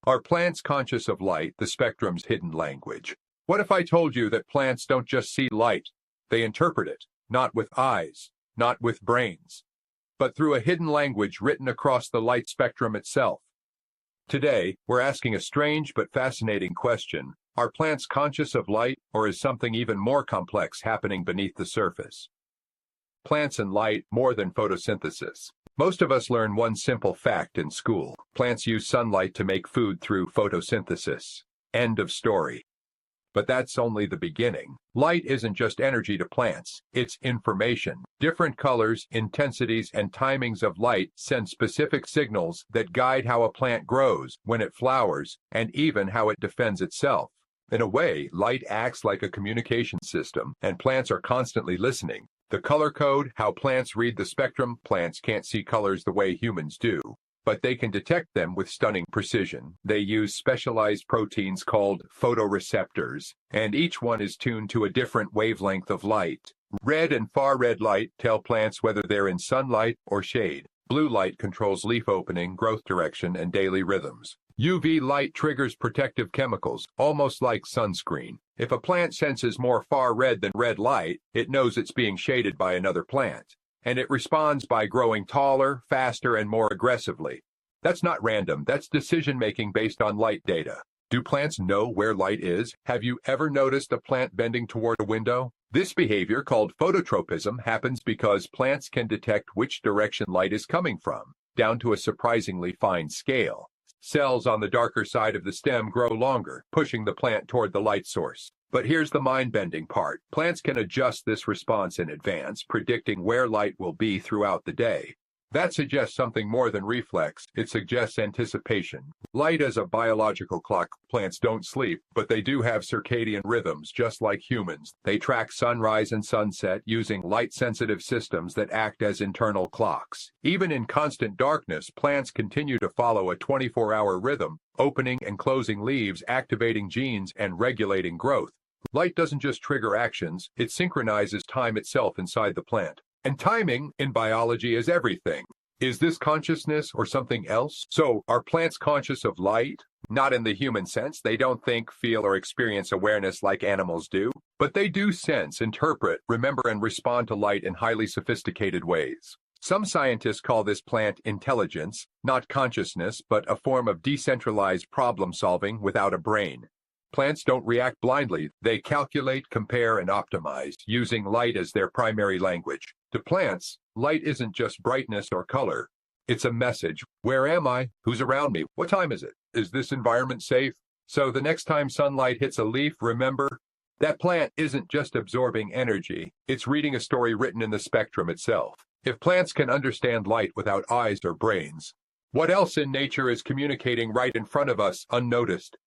Are plants conscious of light, the spectrum's hidden language? What if I told you that plants don't just see light, they interpret it, not with eyes, not with brains, but through a hidden language written across the light spectrum itself? Today, we're asking a strange but fascinating question. Are plants conscious of light, or is something even more complex happening beneath the surface? Plants and light more than photosynthesis. Most of us learn one simple fact in school. Plants use sunlight to make food through photosynthesis. End of story. But that's only the beginning. Light isn't just energy to plants, it's information. Different colors, intensities, and timings of light send specific signals that guide how a plant grows, when it flowers, and even how it defends itself. In a way, light acts like a communication system, and plants are constantly listening. The color code, how plants read the spectrum. Plants can't see colors the way humans do, but they can detect them with stunning precision. They use specialized proteins called photoreceptors, and each one is tuned to a different wavelength of light. Red and far-red light tell plants whether they're in sunlight or shade. Blue light controls leaf opening, growth direction, and daily rhythms. UV light triggers protective chemicals, almost like sunscreen. If a plant senses more far red than red light, it knows it's being shaded by another plant, and it responds by growing taller, faster, and more aggressively. That's not random, that's decision-making based on light data. Do plants know where light is? Have you ever noticed a plant bending toward a window? This behavior, called phototropism, happens because plants can detect which direction light is coming from, down to a surprisingly fine scale. Cells on the darker side of the stem grow longer, pushing the plant toward the light source. But here's the mind-bending part. Plants can adjust this response in advance, predicting where light will be throughout the day. That suggests something more than reflex. It suggests anticipation. Light is a biological clock. Plants don't sleep, but they do have circadian rhythms, just like humans. They track sunrise and sunset using light-sensitive systems that act as internal clocks. Even in constant darkness, plants continue to follow a 24-hour rhythm, opening and closing leaves, activating genes, and regulating growth. Light doesn't just trigger actions, it synchronizes time itself inside the plant. And timing in biology is everything. Is this consciousness or something else? So, are plants conscious of light? Not in the human sense. They don't think, feel, or experience awareness like animals do. But they do sense, interpret, remember, and respond to light in highly sophisticated ways. Some scientists call this plant intelligence, not consciousness, but a form of decentralized problem-solving without a brain. Plants don't react blindly. They calculate, compare, and optimize, using light as their primary language. To plants, light isn't just brightness or color. It's a message. Where am I? Who's around me? What time is it? Is this environment safe? So the next time sunlight hits a leaf, remember, that plant isn't just absorbing energy. It's reading a story written in the spectrum itself. If plants can understand light without eyes or brains, what else in nature is communicating right in front of us unnoticed?